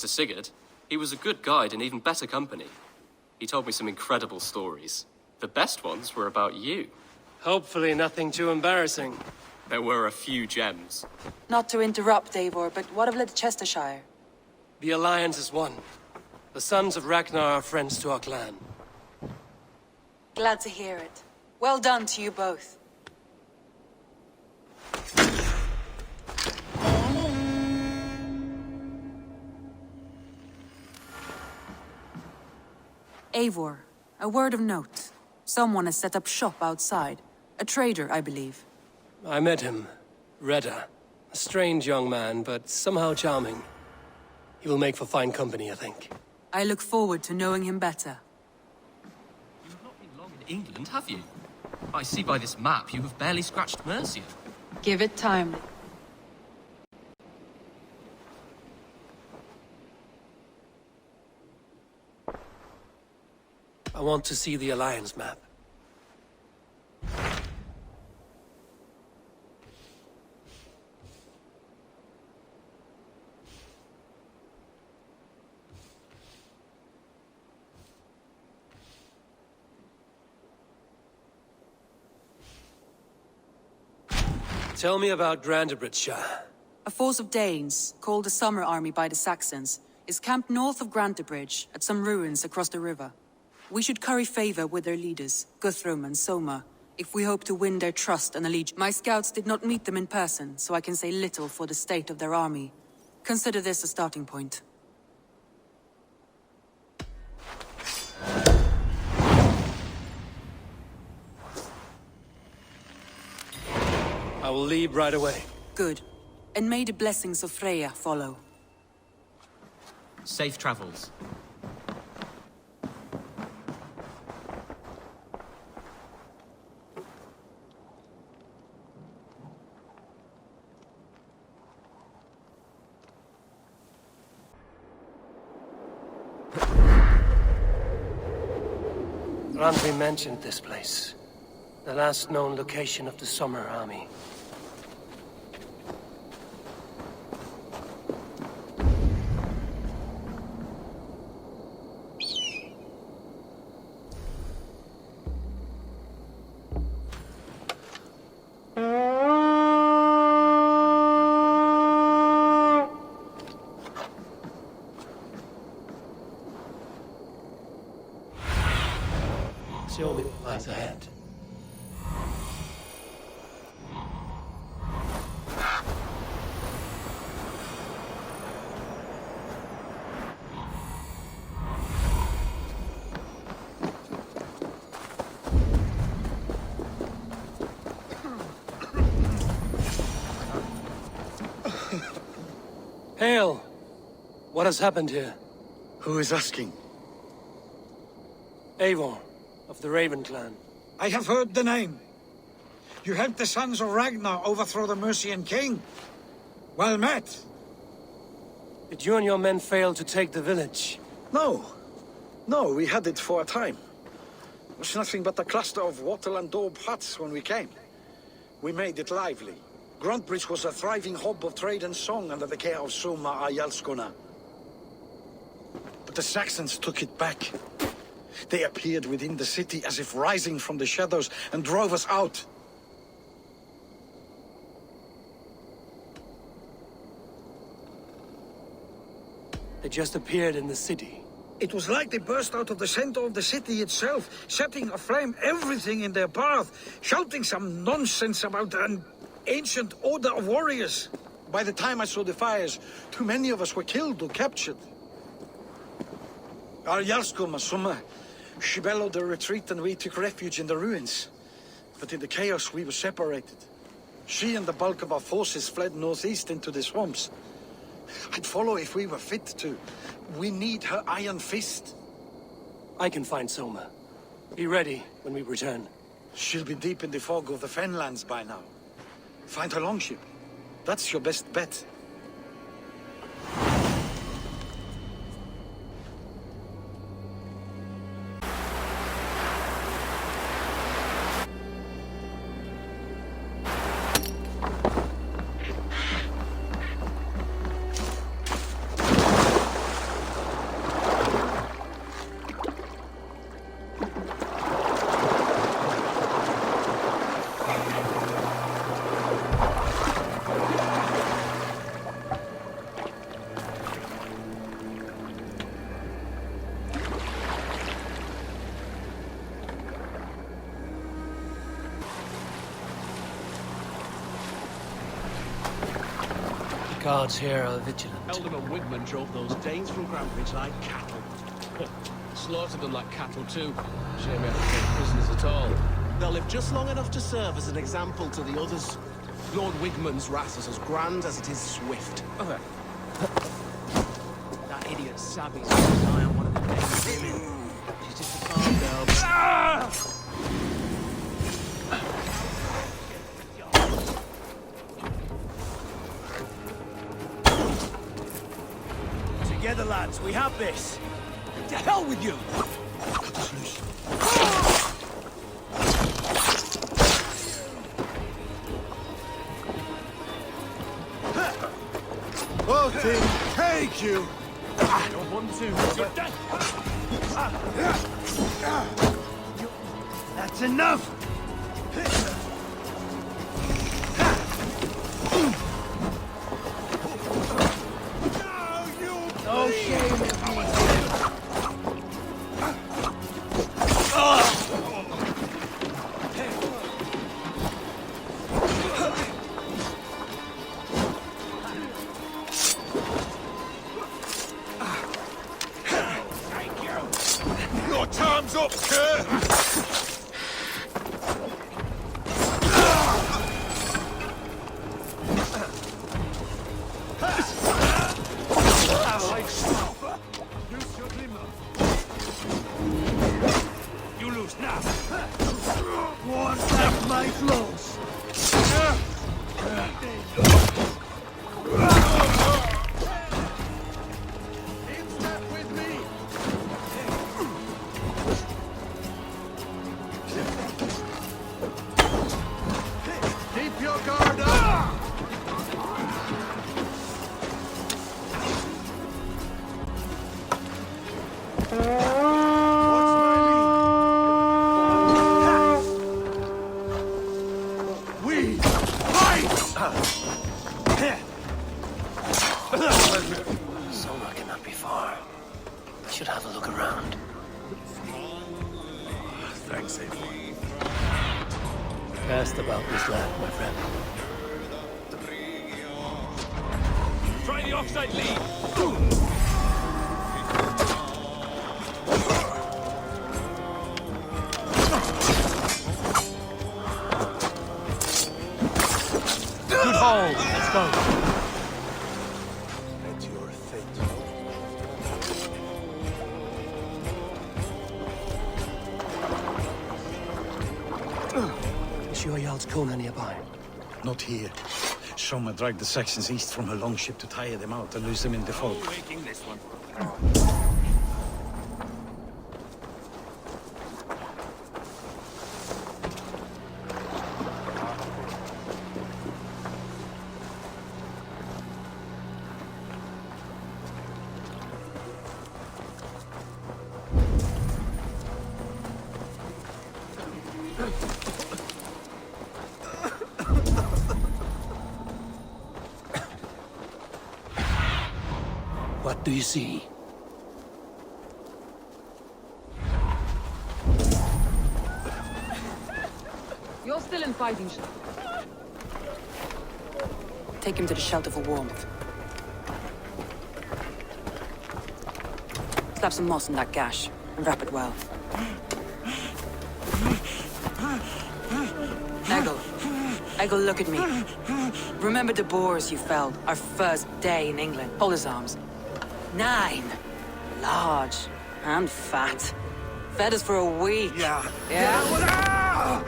to Sigurd. He was a good guide and even better company. He told me some incredible stories. The best ones were about you. Hopefully nothing too embarrassing. There were a few gems. Not to interrupt, Eivor, but what of Leicestershire? The Alliance is one. The sons of Ragnar are friends to our clan. Glad to hear it. Well done to you both. Eivor, a word of note. Someone has set up shop outside. A trader, I believe. I met him. Redda. A strange young man, but somehow charming. He will make for fine company, I think. I look forward to knowing him better. You've not been long in England, have you? I see by this map you have barely scratched Mercia. Give it time. I want to see the Alliance map. Tell me about Grantebridgeshire. A force of Danes, called the Summer Army by the Saxons, is camped north of Grantebridge at some ruins across the river. We should curry favor with their leaders, Guthrum and Soma, if we hope to win their trust and allegiance. My scouts did not meet them in person, so I can say little for the state of their army. Consider this a starting point. I will leave right away. Good. And may the blessings of Freya follow. Safe travels. Randvi mentioned this place. The last known location of the Summer Army. Show me what lies ahead. Hail! What has happened here? Who is asking? Eivor, of the Raven clan. I have heard the name. You helped the sons of Ragnar overthrow the Mercian king. Well met. Did you and your men fail to take the village? No. No, we had it for a time. It was nothing but a cluster of wattle and daub huts when we came. We made it lively. Gruntbridge was a thriving hub of trade and song under the care of Soma Ayalskona. But the Saxons took it back. They appeared within the city as if rising from the shadows and drove us out. They just appeared in the city. It was like they burst out of the center of the city itself, setting aflame everything in their path, shouting some nonsense about an ancient order of warriors. By the time I saw the fires, too many of us were killed or captured. Ayalskona, Soma, she bellowed a retreat and we took refuge in the ruins. But in the chaos we were separated. She and the bulk of our forces fled northeast into the swamps. I'd follow if we were fit to. We need her iron fist. I can find Soma. Be ready when we return. She'll be deep in the fog of the Fenlands by now. Find her longship. That's your best bet. Guards here are vigilant. Eldon and Wigman drove those Danes from Grandbridge like cattle. Slaughtered them like cattle too. Shame we haven't taken prisoners at all. They'll live just long enough to serve as an example to the others. Lord Wigman's wrath is as grand as it is swift. That idiot Sabby's got his eye on one of the Danes women. She's just a farm girl. Together, lads, we have this. To hell with you! Cut us loose. Odin, take you! You're 1-2, Robert. That's enough! No shame in me! Your time's up, Kurt! Use your glimmer. You lose now. One back my close. In step with me. Keep your guard up. We fight! Soma cannot be far. I should have a look around. Thanks, Avery. Cast about this land, my friend. Try the offside lead! Good hold. Let's go. At your fate. Is your Jarl's Kona nearby? Not here. Soma dragged the Saxons east from her longship to tire them out and lose them in the fog. Making this one. What do you see? You're still in fighting. Take him to the shelter for warmth. Slap some moss in that gash and wrap it well. Eggle, look at me. Remember the boars you felled our first day in England? Hold his arms. 9. Large and fat. Fed us for a week. Yeah. Yeah?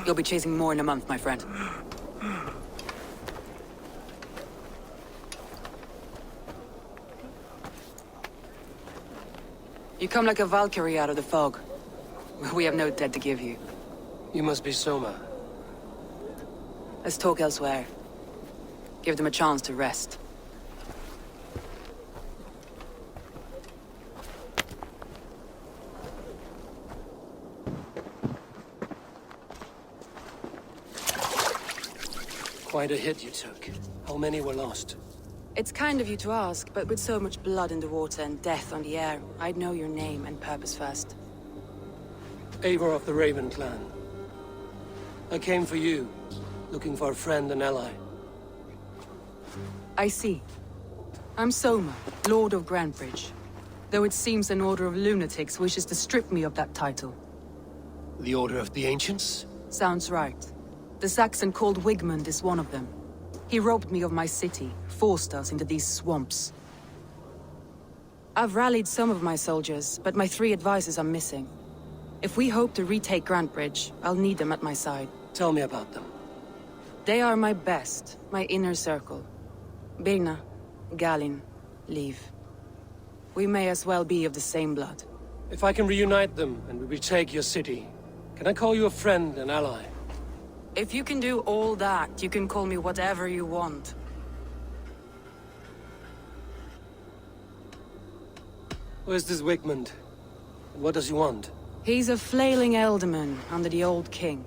You'll be chasing more in a month, my friend. You come like a Valkyrie out of the fog. We have no dead to give you. You must be Soma. Let's talk elsewhere. Give them a chance to rest. Quite a hit you took. How many were lost? It's kind of you to ask, but with so much blood in the water and death on the air, I'd know your name and purpose first. Eivor of the Raven clan. I came for you. looking for a friend and ally. I see. I'm Soma, Lord of Grantebridge. Though it seems an order of lunatics wishes to strip me of that title. The Order of the Ancients? Sounds right. The Saxon called Wigmund is one of them. He robbed me of my city, forced us into these swamps. I've rallied some of my soldiers, but my 3 advisors are missing. If we hope to retake Grantebridge, I'll need them at my side. Tell me about them. They are my best, my inner circle. Birna, Galin, Liv. We may as well be of the same blood. If I can reunite them and we retake your city, can I call you a friend and ally? If you can do all that, you can call me whatever you want. Where's this Wigmund? And what does he want? He's a flailing elderman under the old king.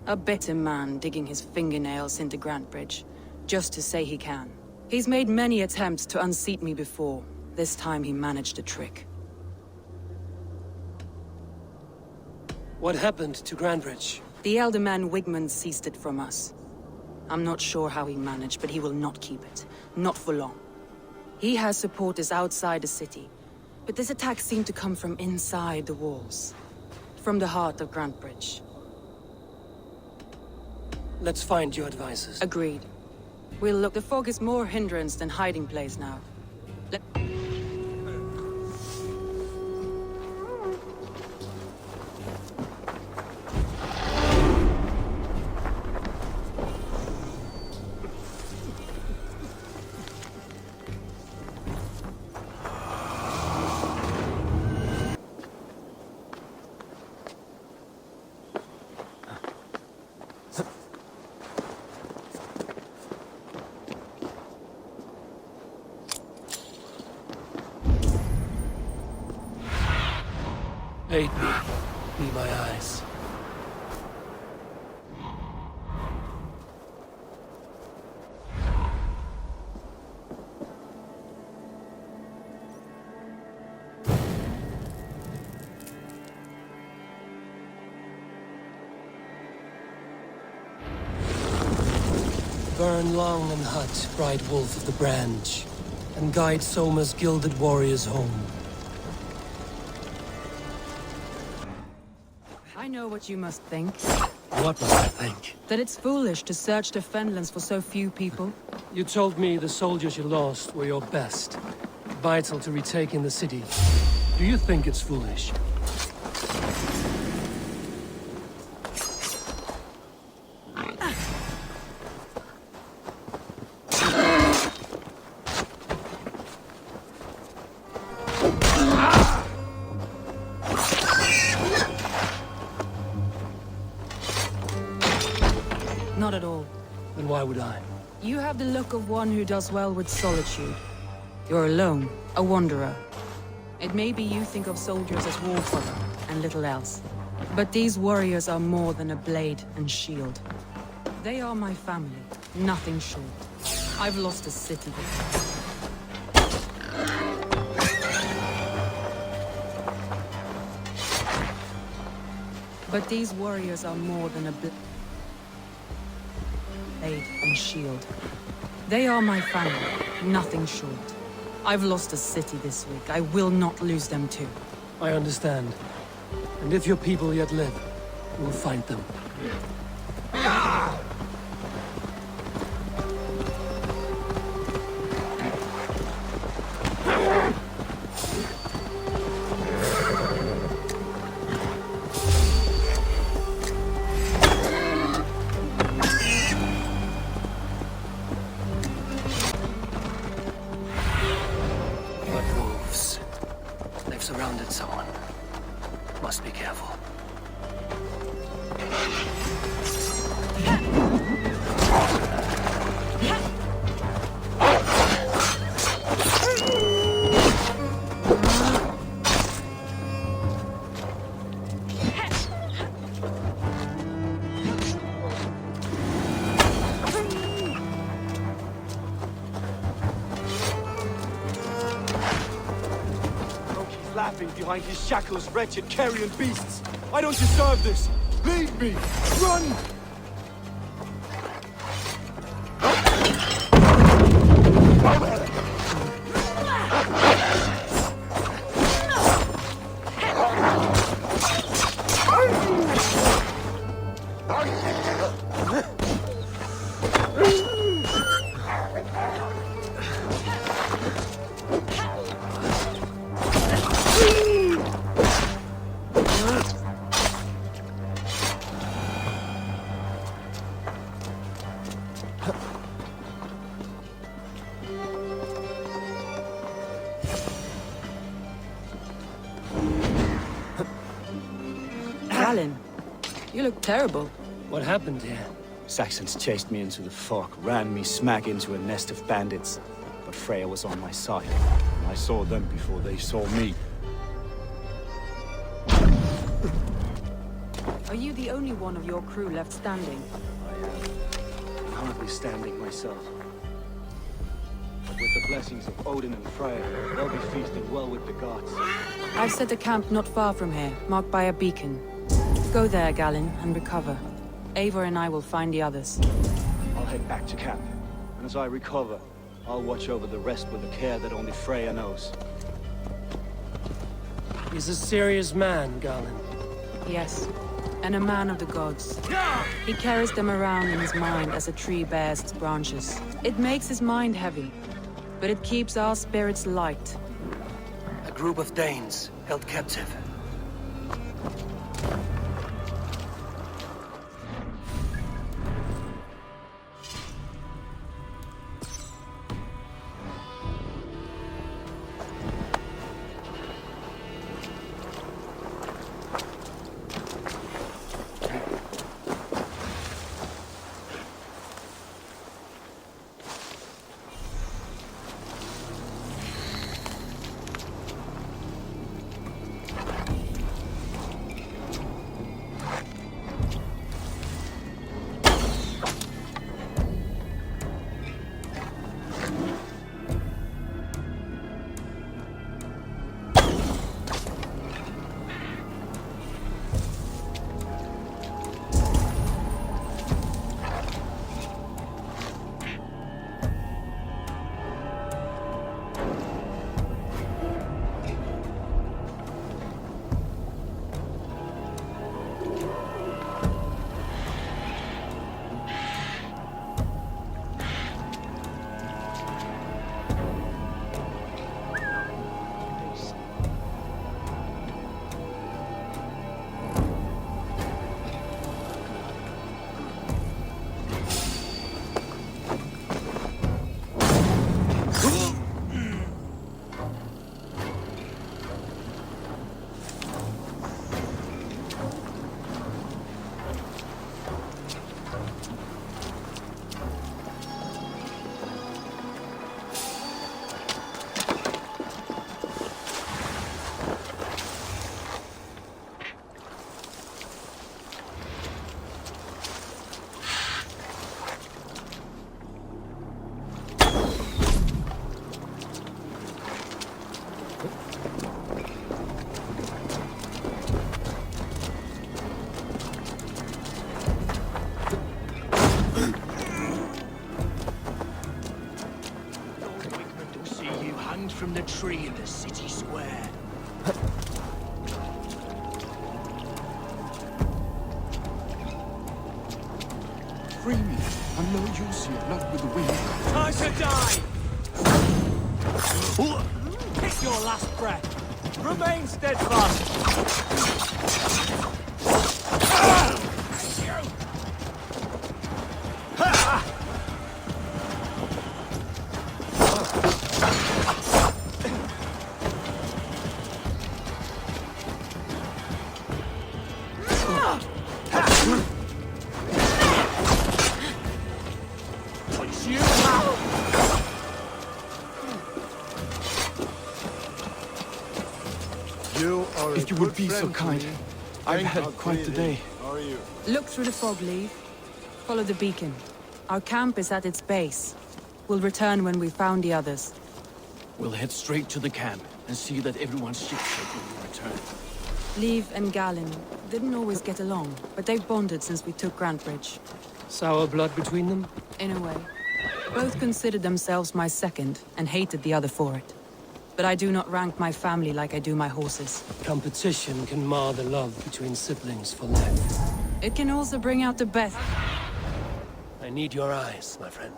A bitter man digging his fingernails into Grantebridge, just to say he can. He's made many attempts to unseat me before. This time he managed a trick. What happened to Grantebridge? The elder man Wigmund seized it from us. I'm not sure how he managed, but he will not keep it. Not for long. He has supporters outside the city, but this attack seemed to come from inside the walls. From the heart of Grantebridge. Let's find your advisors. Agreed. We'll look. The fog is more hindrance than hiding place now. Aid me. Be my eyes. Burn long and hot, bright wolf of the branch, and guide Soma's gilded warriors home. I know what you must think. What must I think? That it's foolish to search the Fenlands for so few people. You told me the soldiers you lost were your best. Vital to retaking the city. Do you think it's foolish? Not at all. Then why would I? You have the look of one who does well with solitude. You're alone, a wanderer. It may be you think of soldiers as war fodder and little else. But these warriors are more than a blade and shield. They are my family, nothing short. I've lost a city. But these warriors are more than a blade and shield. They are my family, nothing short. I've lost a city this week. I will not lose them too. I understand. And if your people yet live, we'll find them. Surrounded someone. Must be careful. Laughing behind his shackles, wretched carrion beasts. I don't deserve this. Leave me. Run! Alan, you look terrible. What happened here? Saxons chased me into the fog, ran me smack into a nest of bandits. But Freya was on my side. And I saw them before they saw me. Are you the only one of your crew left standing? I am currently standing myself. But with the blessings of Odin and Freya, they'll be feasting well with the gods. I've set a camp not far from here, marked by a beacon. Go there, Galen, and recover. Eivor and I will find the others. I'll head back to camp. And as I recover, I'll watch over the rest with a care that only Freya knows. He's a serious man, Galen. Yes, and a man of the gods. He carries them around in his mind as a tree bears its branches. It makes his mind heavy, but it keeps our spirits light. A group of Danes held captive. From the tree in the city square. Free me. I'm no use here, not with the wind. Time to die! Take your last breath. Remain steadfast. If you would be so kind. I've had quite the day. Look through the fog, Leave. Follow the beacon. Our camp is at its base. We'll return when we've found the others. We'll head straight to the camp and see that everyone's shipshape when we return. Leave and Galen didn't always get along, but they've bonded since we took Grantbridge. Sour blood between them? In a way. Both considered themselves my second, and hated the other for it. But I do not rank my family like I do my horses. Competition can mar the love between siblings for life. It can also bring out the best. I need your eyes, my friend.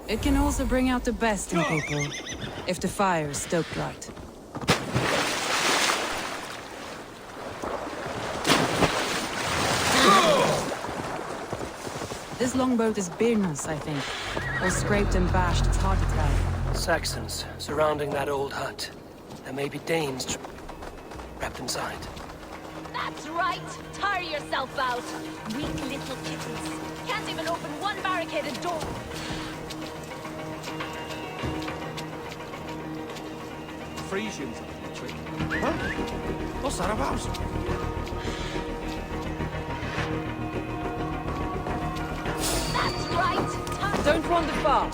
It can also bring out the best in people, if the fire is stoked right. This longboat is Birna's, I think. Or scraped and bashed, it's hard to tell. Saxons surrounding that old hut. There may be Danes trapped inside. That's right! Tire yourself out! Weak little kittens. Can't even open one barricaded door. Frisians are the trick. Huh? What's that about? That's right! Don't wander far.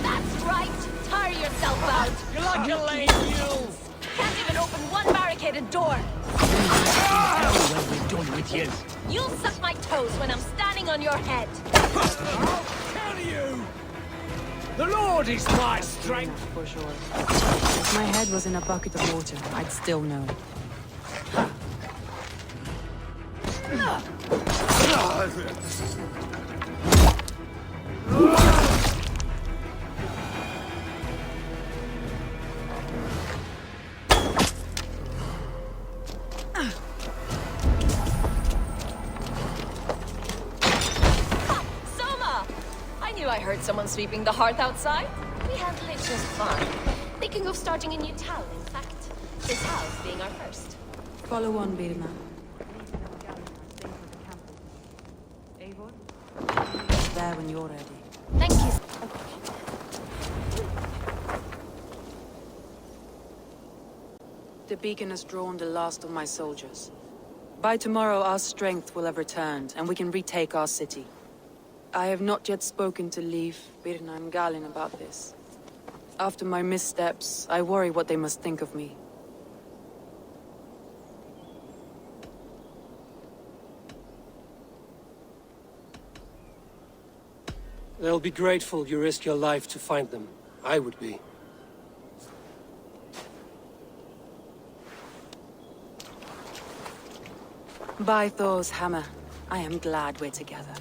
That's right! Tire yourself out! You're like a lame mule! Can't even open one barricaded door. Hell when we're done with you. You'll suck my toes when I'm standing on your head. I'll kill you! The Lord is my strength! For sure. If my head was in a bucket of water, I'd still know. Soma! I knew I heard someone sweeping the hearth outside. We handle it just fine. Thinking of starting a new town, in fact. This house being our first. Follow on, Birna. There when you're ready. Thank you. The beacon has drawn the last of my soldiers. By tomorrow our strength will have returned, and we can retake our city. I have not yet spoken to Leif, Birna and Galin about this. After my missteps, I worry what they must think of me. They'll be grateful you risked your life to find them. I would be. By Thor's hammer, I am glad we're together.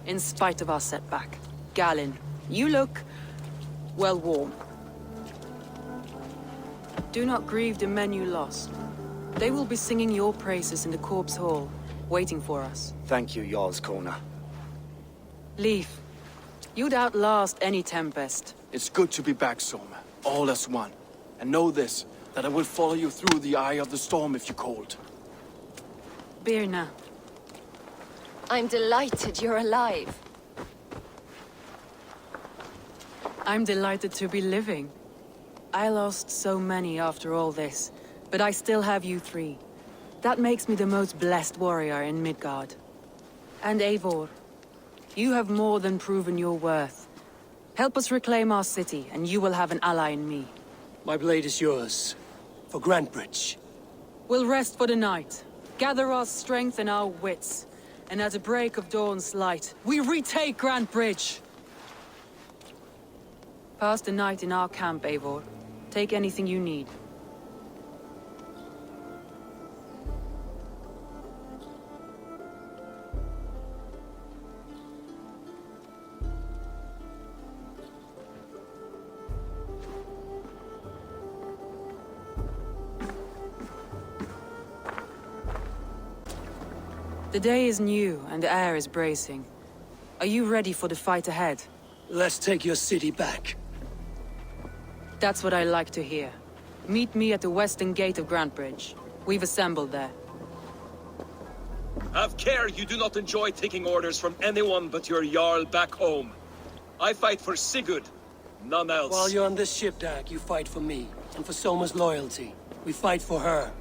In spite of our setback. Galin, you look... well, warm. Do not grieve the men you lost. They will be singing your praises in the Corpse Hall, waiting for us. Thank you, Jarl's Kona. Leif, you'd outlast any tempest. It's good to be back, Soma. All as one. And know this, that I will follow you through the eye of the storm if you called. Birna. I'm delighted you're alive. I'm delighted to be living. I lost so many after all this, but I still have you three. That makes me the most blessed warrior in Midgard. And Eivor, you have more than proven your worth. Help us reclaim our city, and you will have an ally in me. My blade is yours. For Grantebridge. We'll rest for the night, gather our strength and our wits, and at the break of dawn's light, we retake Grantebridge! Pass the night in our camp, Eivor. Take anything you need. The day is new, and the air is bracing. Are you ready for the fight ahead? Let's take your city back. That's what I like to hear. Meet me at the western gate of Grantebridge. We've assembled there. Have care you do not enjoy taking orders from anyone but your Jarl back home. I fight for Sigurd, none else. While you're on this ship, Dag, you fight for me, and for Soma's loyalty. We fight for her.